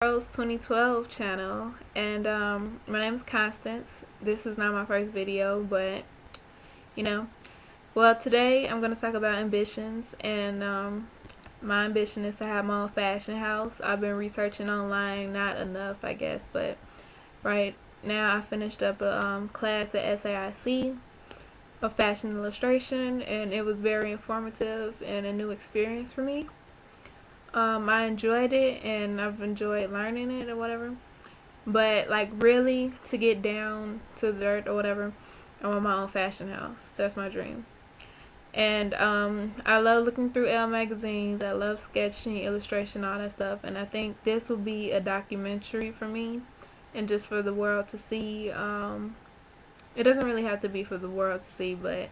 Rose 2012 channel, and my name is Constance. This is not my first video, but you know, well, today I'm going to talk about ambitions, and my ambition is to have my own fashion house. I've been researching online, not enough I guess, but right now I finished up a class at SAIC of fashion illustration, and it was very informative and a new experience for me. I enjoyed it, and I've enjoyed learning it or whatever. But like really to get down to the dirt or whatever, I want my own fashion house. That's my dream. And I love looking through Elle magazines. I love sketching, illustration, all that stuff. And I think this will be a documentary for me, and just for the world to see. It doesn't really have to be for the world to see, but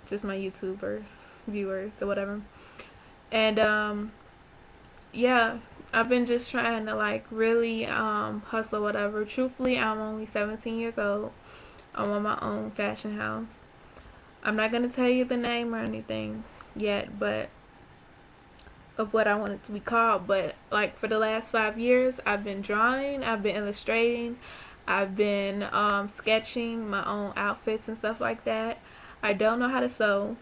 just my YouTuber viewers or whatever. And yeah, I've been just trying to like really hustle whatever. Truthfully, I'm only 17 years old. I want my own fashion house. I'm not going to tell you the name or anything yet, but of what I want it to be called. But like for the last 5 years, I've been drawing, I've been illustrating, I've been sketching my own outfits and stuff like that. I don't know how to sew.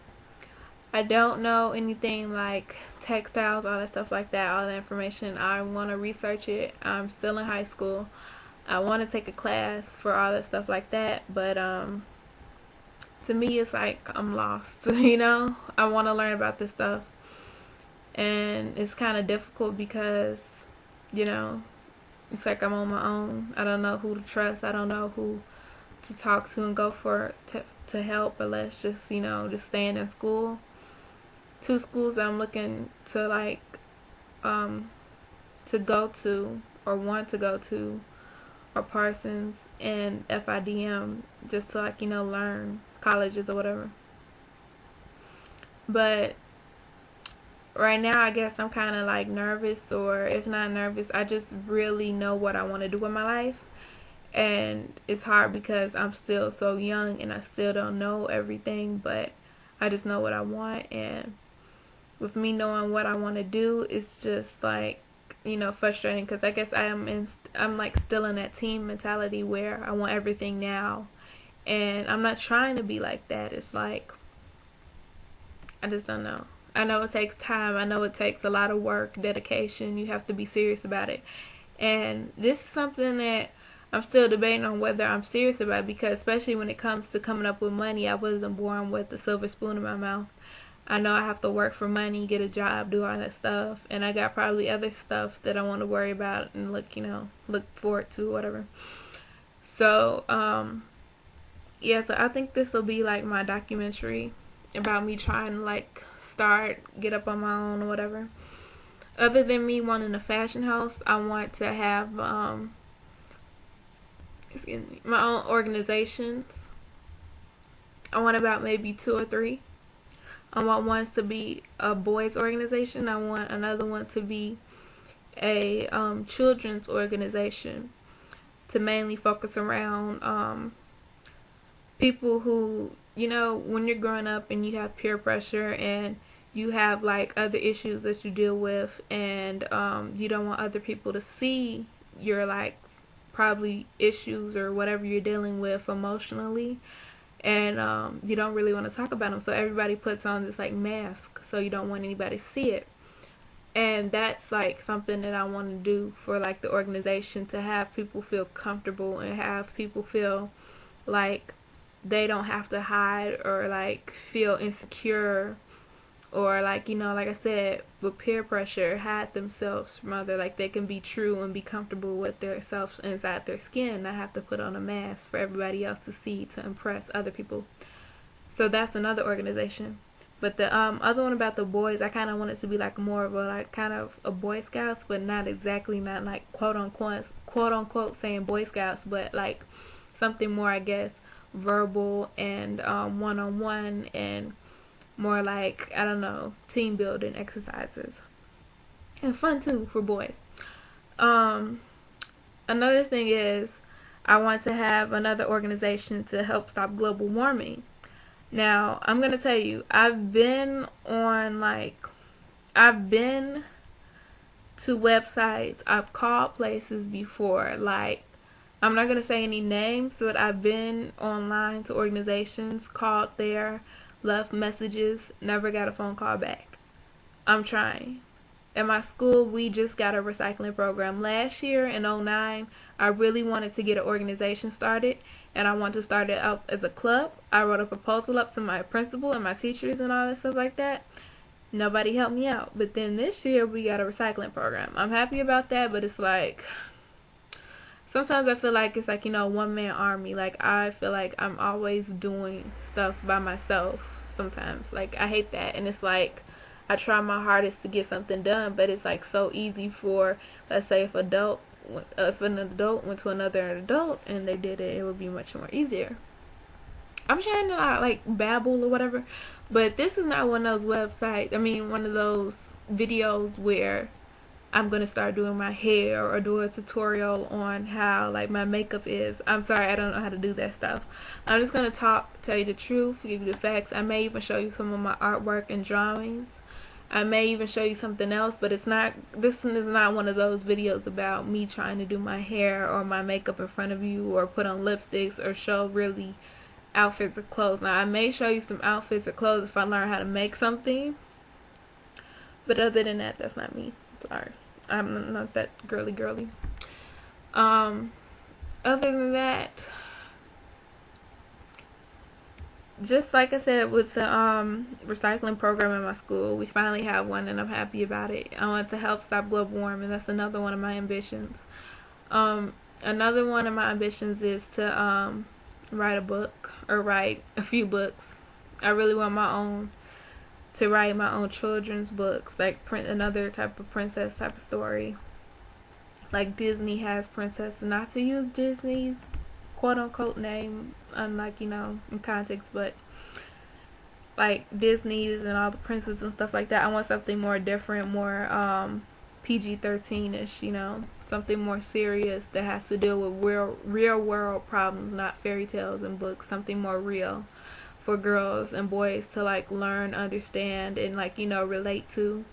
I don't know anything like textiles, all that stuff like that, all that information. I want to research it. I'm still in high school. I want to take a class for all that stuff like that, but to me it's like I'm lost, you know? I want to learn about this stuff, and it's kind of difficult because, you know, it's like I'm on my own. I don't know who to trust. I don't know who to talk to and go for to help, unless just, you know, just staying in school. Two schools that I'm looking to like to go to or want to go to are Parsons and FIDM, just to like, you know, learn colleges or whatever. But right now I guess I'm kind of like nervous, or if not nervous, I just really know what I want to do with my life. And it's hard because I'm still so young and I still don't know everything, but I just know what I want. And with me knowing what I want to do, it's just like, you know, frustrating, because I guess I'm like still in that team mentality where I want everything now, and I'm not trying to be like that. It's like I just don't know. I know it takes time. I know it takes a lot of work, dedication. You have to be serious about it, and this is something that I'm still debating on whether I'm serious about, because especially when it comes to coming up with money, I wasn't born with a silver spoon in my mouth. I know I have to work for money, get a job, do all that stuff, and I got probably other stuff that I want to worry about and look forward to, whatever. So, yeah, so I think this will be like my documentary about me trying to like get up on my own or whatever. Other than me wanting a fashion house, I want to have, my own organizations. I want about maybe 2 or 3. I want one to be a boys organization. I want another one to be a children's organization, to mainly focus around people who, you know, when you're growing up and you have peer pressure and you have like other issues that you deal with, and you don't want other people to see your like probably issues or whatever you're dealing with emotionally, and you don't really want to talk about them, so everybody puts on this like mask, so you don't want anybody to see it. And that's like something that I want to do for like the organization, to have people feel comfortable and have people feel like they don't have to hide or like feel insecure, or like, you know, like I said, with peer pressure, hide themselves from other, like they can be true and be comfortable with themselves inside their skin, not have to put on a mask for everybody else to see to impress other people. So that's another organization. But the other one about the boys, I kind of want it to be like more of a like kind of a Boy Scouts, but not exactly, not like quote unquote saying Boy Scouts, but like something more, I guess, verbal and one-on-one, and more like, I don't know, team building exercises, and fun too for boys. Another thing is, I want to have another organization to help stop global warming. Now, I'm gonna tell you, I've been to websites. I've called places before. Like, I'm not going to say any names, but I've been online to organizations, called there, left messages, never got a phone call back. I'm trying. At my school, we just got a recycling program. Last year in '09, I really wanted to get an organization started, and I wanted to start it out as a club. I wrote a proposal up to my principal and my teachers and all that stuff like that. Nobody helped me out. But then this year, we got a recycling program. I'm happy about that, but it's like, sometimes I feel like it's like, one-man army. Like, I feel like I'm always doing stuff by myself sometimes. Like, I hate that. And it's like, I try my hardest to get something done, but it's like so easy for, let's say, if an adult went to another adult and they did it, it would be much more easier. I'm trying to like babble or whatever, but this is not one of those websites. I mean, one of those videos where I'm gonna start doing my hair or do a tutorial on how like my makeup is. I'm sorry, I don't know how to do that stuff. I'm just gonna tell you the truth, give you the facts. I may even show you some of my artwork and drawings. I may even show you something else, but this one is not one of those videos about me trying to do my hair or my makeup in front of you or put on lipsticks or show really outfits or clothes. Now, I may show you some outfits or clothes if I learn how to make something, but other than that, that's not me. Sorry, I'm not that girly. Other than that, just like I said with the recycling program in my school, we finally have one and I'm happy about it. I want to help stop global warming. That's another one of my ambitions. Another one of my ambitions is to write a book or write a few books. I really want to write my own children's books, like another type of princess type of story. Like Disney has princess, not to use Disney's quote unquote name, unlike, in context, but like Disney's and all the princesses and stuff like that. I want something more different, more PG-13-ish, something more serious that has to deal with real world problems, not fairy tales and books. Something more real for girls and boys to like learn, understand, and like relate to.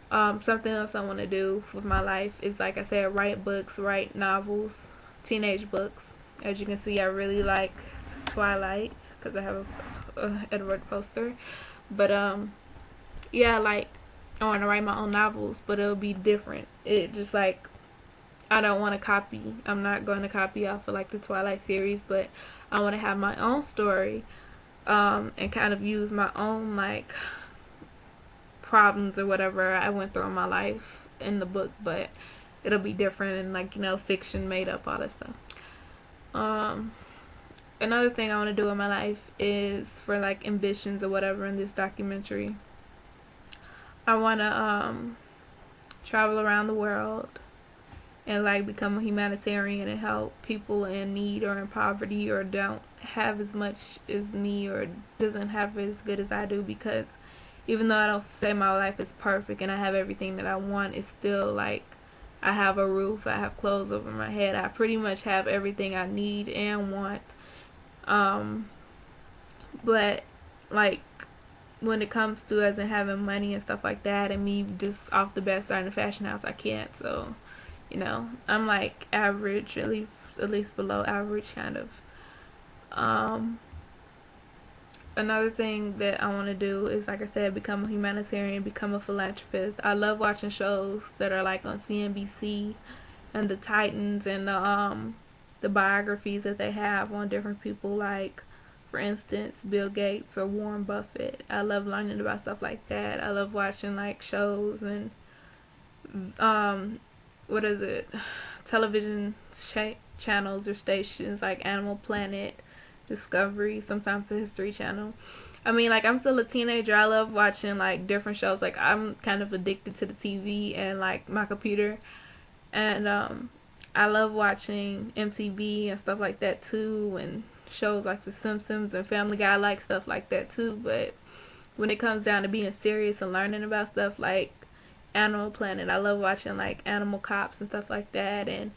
Something else I want to do with my life is, like I said, write books, write novels, teenage books. As you can see, I really like Twilight because I have a Edward poster. But yeah, like I want to write my own novels, but it'll be different. It just like, I don't want to copy. I'm not going to copy off of like the Twilight series, but I want to have my own story and kind of use my own like problems or whatever I went through in my life in the book, but it'll be different and like fiction, made up, all that stuff. Another thing I want to do in my life is for like ambitions or whatever in this documentary. I want to travel around the world and like become a humanitarian and help people in need or in poverty or don't have as much as me or doesn't have as good as I do, because even though I don't say my life is perfect and I have everything that I want, it's still like I have a roof, I have clothes over my head, I pretty much have everything I need and want. But like when it comes to as in having money and stuff like that, and me just off the bat starting a fashion house, I can't. So I'm like average, at least below average kind of. Another thing that I want to do is, like I said, become a humanitarian, become a philanthropist. I love watching shows that are like on CNBC and the Titans and the biographies that they have on different people, like for instance Bill Gates or Warren Buffett. I love learning about stuff like that. I love watching like shows and television channels or stations like Animal Planet, Discovery, sometimes the History Channel. I mean, like, I'm still a teenager. I love watching like different shows. Like, I'm kind of addicted to the TV and like my computer, and I love watching MTV and stuff like that too, and shows like The Simpsons and Family Guy. I like stuff like that too. But when it comes down to being serious and learning about stuff like Animal Planet, I love watching like Animal Cops and stuff like that, and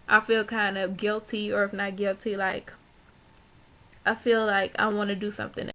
I feel kind of guilty, or if not guilty, like I feel like I want to do something